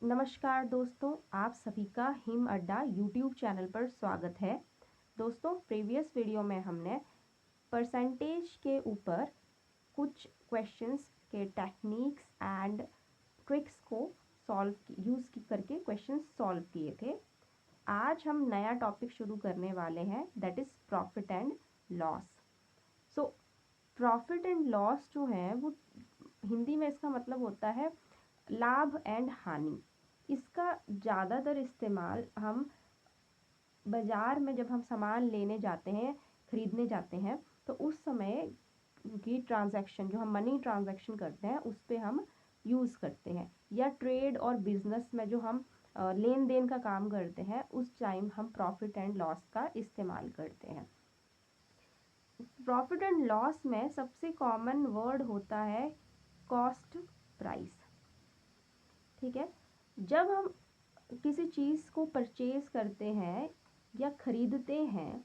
नमस्कार दोस्तों, आप सभी का हिम अड्डा यूट्यूब चैनल पर स्वागत है। दोस्तों, प्रीवियस वीडियो में हमने परसेंटेज के ऊपर कुछ क्वेश्चंस के टेक्निक्स एंड ट्रिक्स को यूज़ करके क्वेश्चंस सॉल्व किए थे। आज हम नया टॉपिक शुरू करने वाले हैं, that is profit and loss. So profit and loss जो है वो हिंदी में इसका मतलब होता है लाभ एंड हानि। इसका ज़्यादातर इस्तेमाल हम बाज़ार में जब हम सामान लेने जाते हैं, ख़रीदने जाते हैं, तो उस समय की ट्रांजैक्शन जो हम मनी ट्रांजैक्शन करते हैं उस पे हम यूज़ करते हैं, या ट्रेड और बिजनेस में जो हम लेन देन का काम करते हैं उस टाइम हम प्रॉफिट एंड लॉस का इस्तेमाल करते हैं। प्रॉफिट एंड लॉस में सबसे कॉमन वर्ड होता है कॉस्ट प्राइस। ठीक है, जब हम किसी चीज़ को परचेज करते हैं या खरीदते हैं,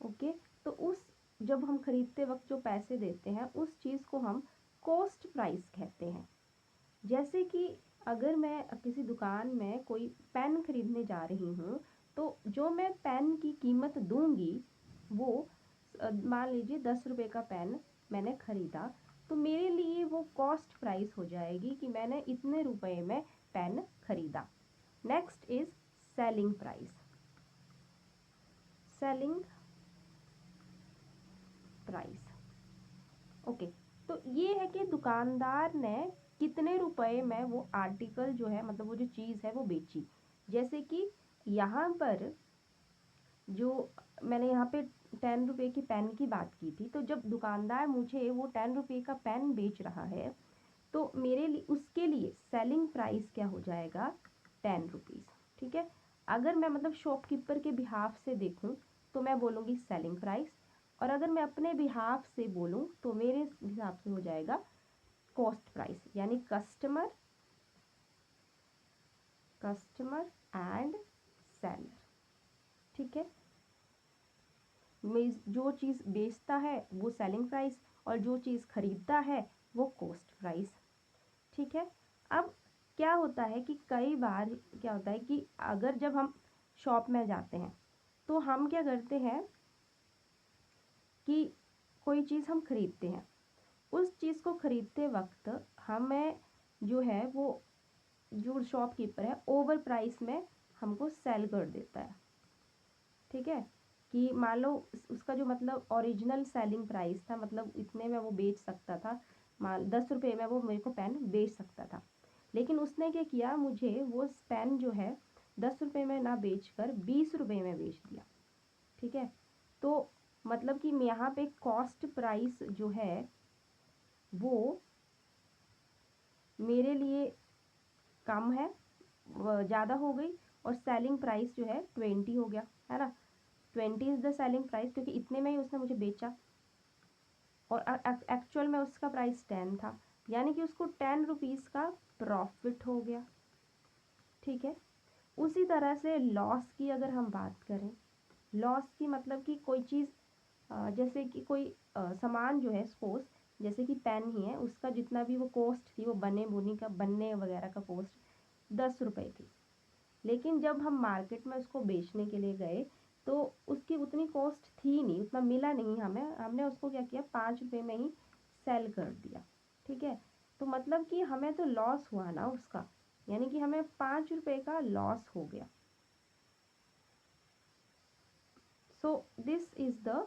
ओके, तो उस जब हम खरीदते वक्त जो पैसे देते हैं उस चीज़ को हम कॉस्ट प्राइस कहते हैं। जैसे कि अगर मैं किसी दुकान में कोई पेन खरीदने जा रही हूँ, तो जो मैं पेन की कीमत दूंगी वो मान लीजिए 10 रुपये का पेन मैंने खरीदा, तो मेरे लिए वो कॉस्ट प्राइस हो जाएगी कि मैंने इतने रुपए में पेन खरीदा। Next is selling price. Selling price, okay, तो ये है कि दुकानदार ने कितने रुपए में वो आर्टिकल जो है, मतलब वो जो चीज़ है वो बेची। जैसे कि यहाँ पर जो मैंने यहाँ पे 10 रुपये की पेन की बात की थी, तो जब दुकानदार मुझे वो 10 रुपये का पेन बेच रहा है, तो मेरे लिए उसके लिए सेलिंग प्राइस क्या हो जाएगा, 10 रुपीज़। ठीक है, अगर मैं मतलब शॉपकीपर के बिहाफ से देखूं तो मैं बोलूँगी सेलिंग प्राइस, और अगर मैं अपने बिहाफ से बोलूँ तो मेरे हिसाब से हो जाएगा कॉस्ट प्राइस, यानी कस्टमर एंड सेलर। ठीक है, जो चीज़ बेचता है वो सेलिंग प्राइस और जो चीज़ खरीदता है वो कॉस्ट प्राइस। ठीक है, अब क्या होता है कि कई बार क्या होता है कि अगर जब हम शॉप में जाते हैं तो हम क्या करते हैं कि कोई चीज़ हम खरीदते हैं, उस चीज़ को खरीदते वक्त हमें जो है वो जो शॉपकीपर है ओवर प्राइस में हमको सेल कर देता है। ठीक है, कि मान लो उसका जो मतलब ओरिजिनल सेलिंग प्राइस था, मतलब इतने में वो बेच सकता था, मान 10 रुपये में वो मेरे को पेन बेच सकता था, लेकिन उसने क्या किया, मुझे वो पेन जो है 10 रुपये में ना बेच कर 20 रुपये में बेच दिया। ठीक है, तो मतलब कि यहाँ पे कॉस्ट प्राइस जो है वो मेरे लिए कम है, ज़्यादा हो गई, और सेलिंग प्राइस जो है 20 हो गया, है ना। 20 इज़ द सेलिंग प्राइस, क्योंकि इतने में ही उसने मुझे बेचा, और एक्चुअल में उसका प्राइस 10 था, यानी कि उसको 10 रुपीज़ का प्रॉफिट हो गया। ठीक है, उसी तरह से लॉस की अगर हम बात करें, लॉस की मतलब कि कोई चीज़ जैसे कि कोई सामान जो है, सपोज जैसे कि पेन ही है, उसका जितना भी वो कॉस्ट थी, वो बनने वगैरह का कॉस्ट 10 रुपये थी, लेकिन जब हम मार्केट में उसको बेचने के लिए गए तो उसकी उतनी कॉस्ट थी नहीं, उतना मिला नहीं हमें, हमने उसको क्या किया, 5 रुपये में ही सेल कर दिया। ठीक है, तो मतलब कि हमें तो लॉस हुआ ना उसका, यानी कि हमें 5 रुपये का लॉस हो गया। So this is the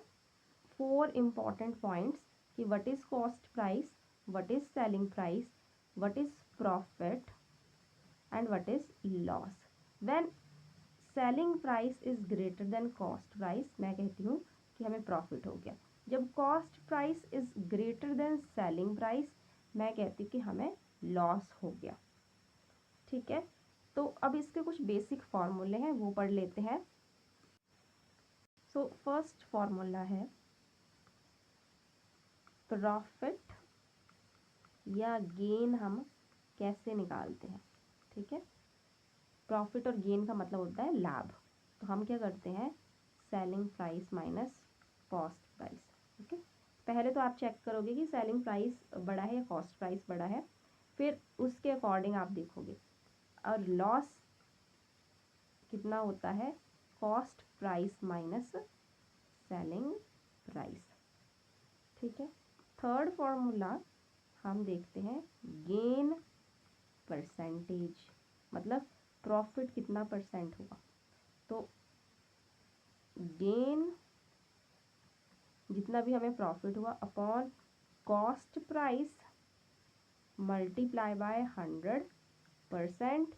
4 important points कि what is cost price, what is selling price, what is profit and what is loss. When selling price is greater than cost price, मैं कहती हूँ कि हमें प्रॉफिट हो गया। जब cost price is greater than selling price, मैं कहती हूँ कि हमें लॉस हो गया। ठीक है, तो अब इसके कुछ बेसिक फॉर्मूले हैं वो पढ़ लेते हैं। सो फर्स्ट फॉर्मूला है प्रॉफिट या गेन हम कैसे निकालते हैं। ठीक है, प्रॉफिट और गेन का मतलब होता है लाभ, तो हम क्या करते हैं, selling price minus cost price. Okay, पहले तो आप चेक करोगे कि सेलिंग प्राइस बड़ा है या कॉस्ट प्राइस बड़ा है, फिर उसके अकॉर्डिंग आप देखोगे। और लॉस कितना होता है, cost price minus selling price. ठीक है। थर्ड फॉर्मूला हम देखते हैं, गेन परसेंटेज, मतलब प्रॉफिट कितना परसेंट हुआ। तो गेन जितना भी हमें प्रॉफिट हुआ upon cost price multiply by 100%।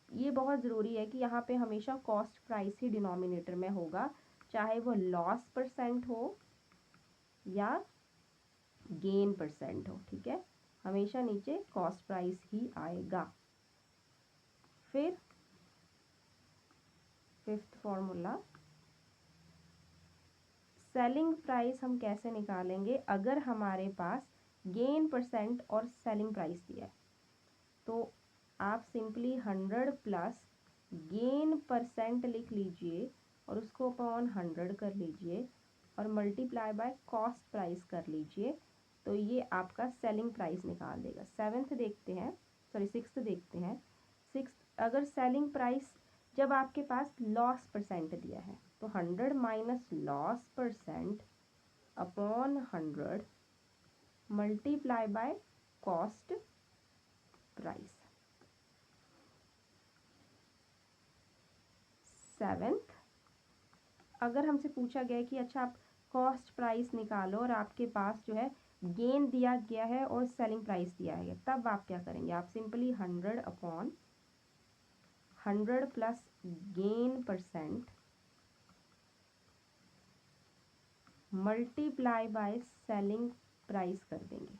ये बहुत ज़रूरी है कि यहाँ पे हमेशा कॉस्ट प्राइस ही डिनोमिनेटर में होगा, चाहे वो लॉस परसेंट हो या गेन परसेंट हो। ठीक है, हमेशा नीचे कॉस्ट प्राइस ही आएगा। फिर फिफ्थ फॉर्मूला, सेलिंग प्राइस हम कैसे निकालेंगे अगर हमारे पास गेन परसेंट और सेलिंग प्राइस दिया है। तो आप सिंपली 100 प्लस गेन परसेंट लिख लीजिए और उसको अपॉन 100 कर लीजिए और मल्टीप्लाई बाय कॉस्ट प्राइस कर लीजिए, तो ये आपका सेलिंग प्राइस निकाल देगा। सिक्स्थ देखते हैं। अगर सेलिंग प्राइस जब आपके पास लॉस परसेंट दिया है तो 100 minus loss percent upon 100 multiply by cost price. Seventh, अगर हमसे पूछा गया है कि अच्छा आप कॉस्ट प्राइस निकालो और आपके पास जो है गेन दिया गया है और सेलिंग प्राइस दिया है, तब आप क्या करेंगे, आप simply 100 upon 100 plus gain percent multiply by selling price कर देंगे।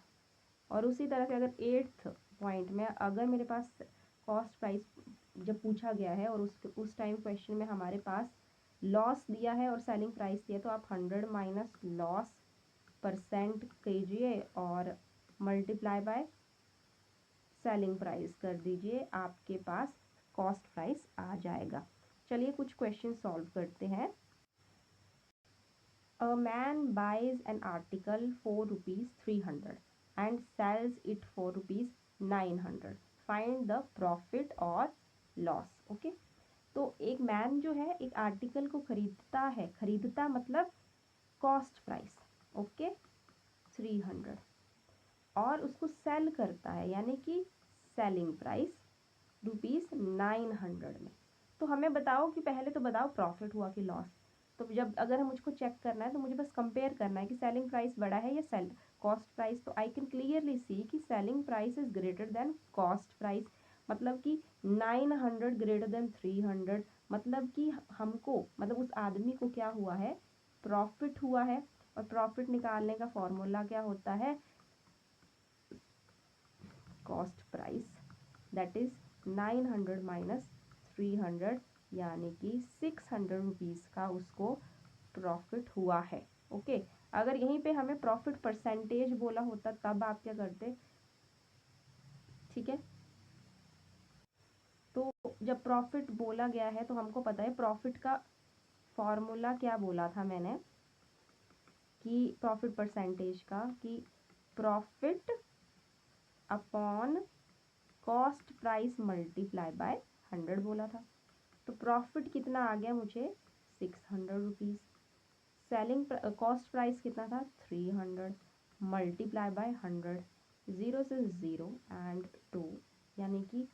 और उसी तरह से अगर 8th पॉइंट में अगर मेरे पास कॉस्ट प्राइस जब पूछा गया है और उस टाइम क्वेश्चन में हमारे पास लॉस दिया है और सेलिंग प्राइस दिया है, तो आप 100 माइनस लॉस परसेंट कीजिए और मल्टीप्लाई बाय सेलिंग प्राइस कर दीजिए, आपके पास कॉस्ट प्राइस आ जाएगा। चलिए कुछ क्वेश्चन सॉल्व करते हैं। A man buys an article for rupees 300 and sells it for rupees 900. Find the profit or loss. Okay? तो एक मैन जो है एक आर्टिकल को खरीदता मतलब कॉस्ट प्राइस, ओके, 300, और उसको सेल करता है यानी कि सेलिंग प्राइस ₹900 में। तो हमें बताओ कि पहले तो बताओ प्रॉफिट हुआ कि लॉस। तो जब अगर मुझको चेक करना है तो मुझे बस कंपेयर करना है कि सेलिंग प्राइस बड़ा है या सेल कॉस्ट प्राइस। तो आई कैन क्लियरली सी कि selling price is greater than cost price, मतलब कि 900 ग्रेटर देन 300, मतलब कि हमको मतलब उस आदमी को क्या हुआ है, प्रॉफिट हुआ है। और प्रॉफिट निकालने का फॉर्मूला क्या होता है, cost price, that is 900 minus 300, यानी कि 600 रुपीज़ का उसको प्रॉफिट हुआ है। ओके, अगर यहीं पे हमें प्रॉफिट परसेंटेज बोला होता तब आप क्या करते, ठीक है। तो जब प्रॉफिट बोला गया है तो हमको पता है प्रॉफिट का फॉर्मूला क्या बोला था मैंने कि प्रॉफिट परसेंटेज का कि profit upon cost price multiply by 100 बोला था। तो प्रॉफिट कितना आ गया मुझे, 600 रुपीज़। सेलिंग कॉस्ट प्राइस कितना था, 300 मल्टीप्लाई बाय 100, 0 से 0 एंड 2, यानी कि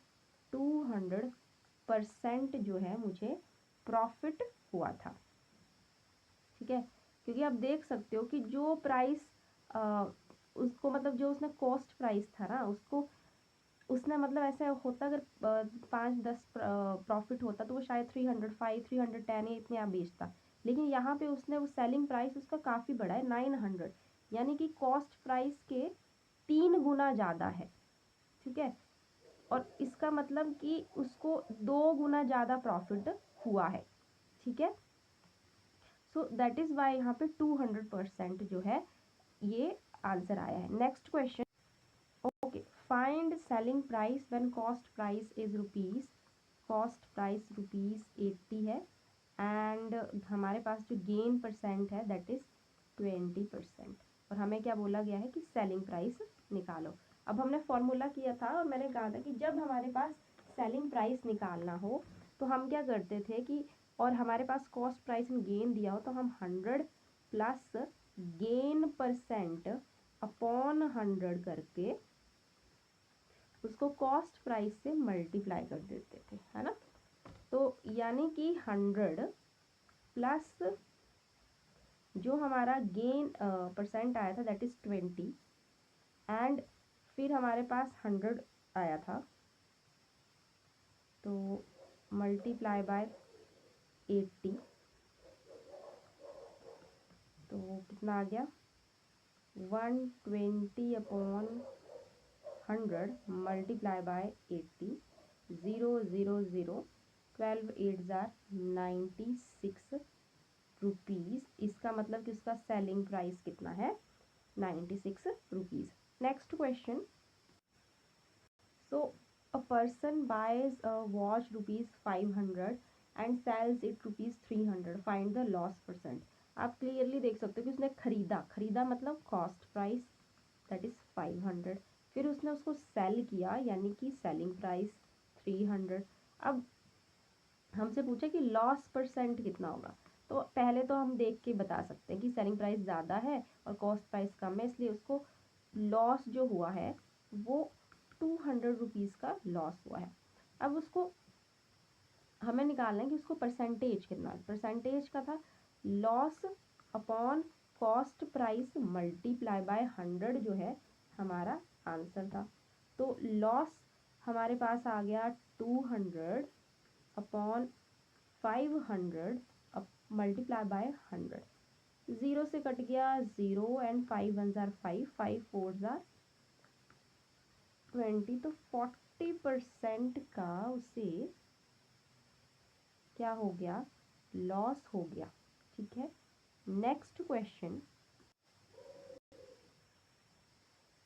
200% जो है मुझे प्रॉफिट हुआ था। ठीक है, क्योंकि आप देख सकते हो कि जो प्राइस उसको मतलब जो उसने कॉस्ट प्राइस था ना उसने मतलब ऐसे होता अगर 5-10 प्रॉफिट होता तो वो शायद 305, 310 इतने आप बेचता। लेकिन यहाँ पे उसने वो सेलिंग प्राइस उसका काफ़ी बड़ा है, 900, यानी कि कॉस्ट प्राइस के 3 गुना ज़्यादा है। ठीक है, और इसका मतलब कि उसको 2 गुना ज़्यादा प्रॉफिट हुआ है। ठीक है, सो दैट इज़ वाई यहाँ पे 200% जो है ये आंसर आया है। Next question, okay, find selling price when cost price is rupees, cost price ₹80 है एंड हमारे पास जो गेन परसेंट है दैट इज 20%, और हमें क्या बोला गया है कि सेलिंग प्राइस निकालो। अब हमने फॉर्मूला किया था और मैंने कहा था कि जब हमारे पास सेलिंग प्राइस निकालना हो तो हम क्या करते थे कि, और हमारे पास कॉस्ट प्राइस एंड गेन दिया हो तो हम 100 प्लस गेन परसेंट अपॉन 100 करके उसको कॉस्ट प्राइस से मल्टीप्लाई कर देते थे, है ना। तो यानी कि 100 प्लस जो हमारा गेन परसेंट आया था दैट इज 20 एंड फिर हमारे पास 100 आया था तो मल्टीप्लाई बाय 80, तो कितना आ गया 120 upon 100 multiply by 80, 000, 12 8 jar 96 rupees. इसका मतलब कि उसका सेलिंग प्राइस कितना है 96 rupees. Next question, so a person buys a watch rupees 500 and sells it rupees 300, find the loss percent। आप क्लियरली देख सकते हो कि उसने खरीदा मतलब कॉस्ट प्राइस दैट इज 500, फिर उसने उसको सेल किया यानी कि सेलिंग प्राइस 300। अब हमसे पूछा कि लॉस परसेंट कितना होगा, तो पहले तो हम देख के बता सकते हैं कि सेलिंग प्राइस ज़्यादा है और कॉस्ट प्राइस कम है, इसलिए उसको लॉस जो हुआ है वो 200 रुपीज़ का लॉस हुआ है। अब उसको हमें निकालना है कि उसको परसेंटेज कितना है। परसेंटेज का था loss upon cost price multiply by 100 जो है हमारा आंसर था। तो लॉस हमारे पास आ गया 200 अपॉन 500 मल्टीप्लाई बाय 100। 0 से कट गया 0 एंड 5 1 जार 5, 5 4 जार 20, तो 40% का उसे क्या हो गया लॉस हो गया। ठीक है, next question,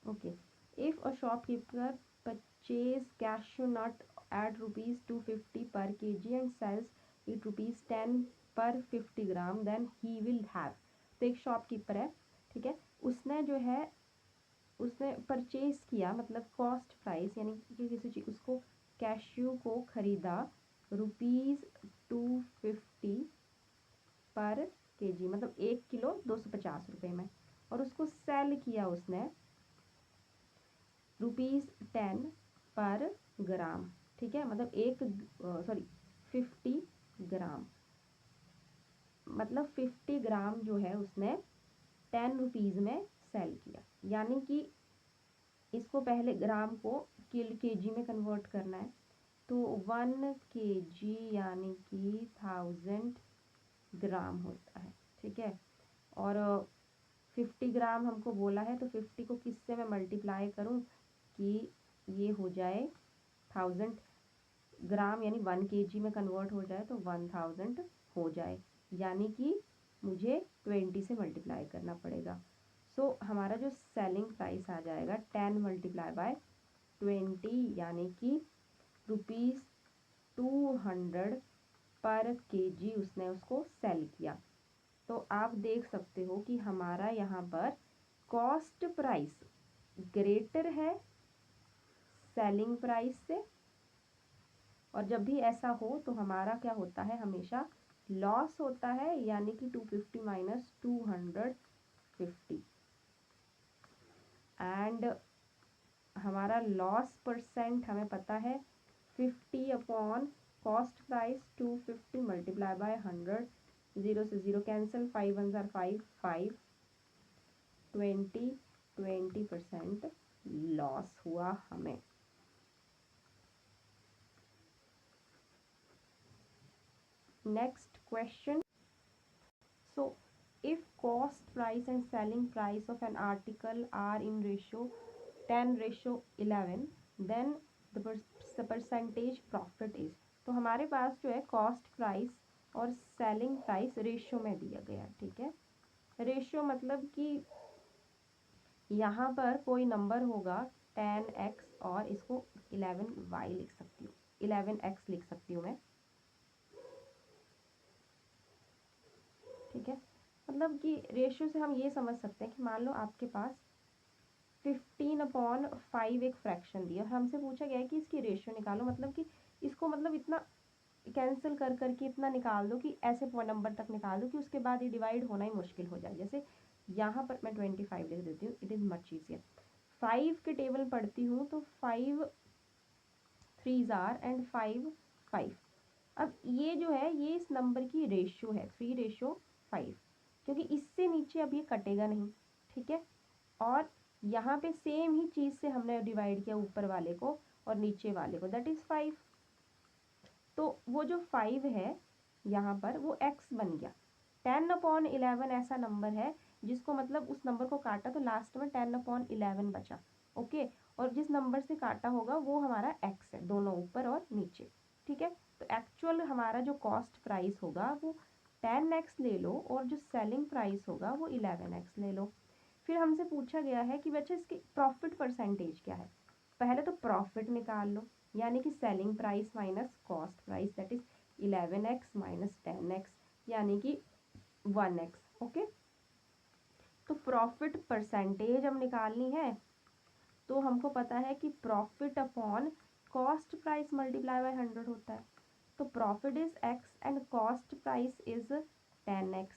okay, if a shopkeeper purchase cashew nut at ₹250 per kg and sells it ₹10 per 50 gram then he will have. तो एक शॉपकीपर है, ठीक है, उसने जो है उसने परचेज किया मतलब कॉस्ट प्राइस यानी कि किसी चीज उसको कैश्यू को खरीदा ₹250 पर केजी मतलब 1 किलो 250 रुपये में, और उसको सेल किया उसने ₹10 पर ग्राम। ठीक है, मतलब 50 ग्राम, मतलब 50 ग्राम जो है उसने 10 रुपीज़ में सेल किया, यानी कि इसको पहले ग्राम को केजी में कन्वर्ट करना है। तो 1 केजी यानी कि 1000 ग्राम होता है। ठीक है, और 50 ग्राम हमको बोला है तो 50 को किससे मैं मल्टीप्लाई करूं कि ये हो जाए 1000 ग्राम यानी 1 केजी में कन्वर्ट हो जाए तो 1000 हो जाए, यानी कि मुझे 20 से मल्टीप्लाई करना पड़ेगा। सो हमारा जो सेलिंग प्राइस आ जाएगा 10 मल्टीप्लाई बाय 20 यानी कि ₹200 पर केजी उसने उसको सेल किया। तो आप देख सकते हो कि हमारा यहाँ पर कॉस्ट प्राइस ग्रेटर है सेलिंग प्राइस से, और जब भी ऐसा हो तो हमारा क्या होता है हमेशा लॉस होता है, यानी कि 250 माइनस 250 एंड हमारा लॉस परसेंट हमें पता है 50 upon cost price 250 multiply by 100, 0 से 0 कैंसिल, 5 1 जार 5, 5 20% लॉस हुआ हमें। Next question, so if cost price and selling price of an article are in ratio 10:11 then the percentage profit is। तो हमारे पास जो है कॉस्ट प्राइस और सेलिंग प्राइस रेशियो में दिया गया है। ठीक है, रेशियो मतलब कि यहाँ पर कोई नंबर होगा 10x और इसको 11y लिख सकती हूँ, 11x लिख सकती हूँ मैं। ठीक है, मतलब कि रेशियो से हम ये समझ सकते हैं कि मान लो आपके पास 15/5 एक फ्रैक्शन दिया और हमसे पूछा गया है कि इसकी रेशियो निकालो, मतलब कि इसको मतलब इतना कैंसिल कर करके इतना निकाल दो कि ऐसे नंबर तक निकाल दो कि उसके बाद ये डिवाइड होना ही मुश्किल हो जाए। जैसे यहाँ पर मैं 25 लिख देती हूँ, इट इज़ मच ईजियर। 5 के टेबल पढ़ती हूँ तो 5 3s आर एंड 5 5। अब ये जो है ये इस नंबर की रेशियो है 3:5, क्योंकि इससे नीचे अब ये कटेगा नहीं, ठीक है। और यहाँ पे सेम ही चीज़ से हमने डिवाइड किया ऊपर वाले को और नीचे वाले को, दैट इज़ 5। तो वो जो 5 है यहाँ पर वो x बन गया। 10/11 ऐसा नंबर है जिसको मतलब उस नंबर को काटा तो लास्ट में 10/11 बचा, ओके। और जिस नंबर से काटा होगा वो हमारा x है, दोनों ऊपर और नीचे, ठीक है। तो एक्चुअल हमारा जो कॉस्ट प्राइस होगा वो 10x ले लो और जो सेलिंग प्राइस होगा वो 11x ले लो। फिर हमसे पूछा गया है कि बच्चा इसकी प्रॉफिट परसेंटेज क्या है। पहले तो प्रॉफिट निकाल लो, यानी कि selling price minus cost price, that is 11x minus 10x, यानी कि 1x, ओके। तो प्रॉफिट परसेंटेज हम निकालनी है तो हमको पता है कि profit upon cost price multiply by 100 होता है। तो profit is x and cost price is 10x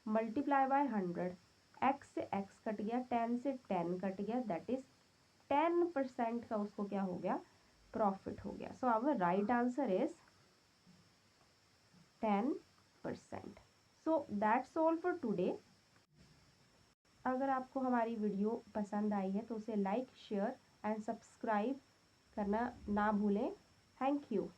multiply by 100। x से x कट गया, 10 से 10 कट गया, दैट इज 10% का उसको क्या हो गया, प्रॉफिट हो गया। So our right answer is 10%। So that's all for today. अगर आपको हमारी वीडियो पसंद आई है तो उसे लाइक शेयर एंड सब्सक्राइब करना ना भूलें। Thank you.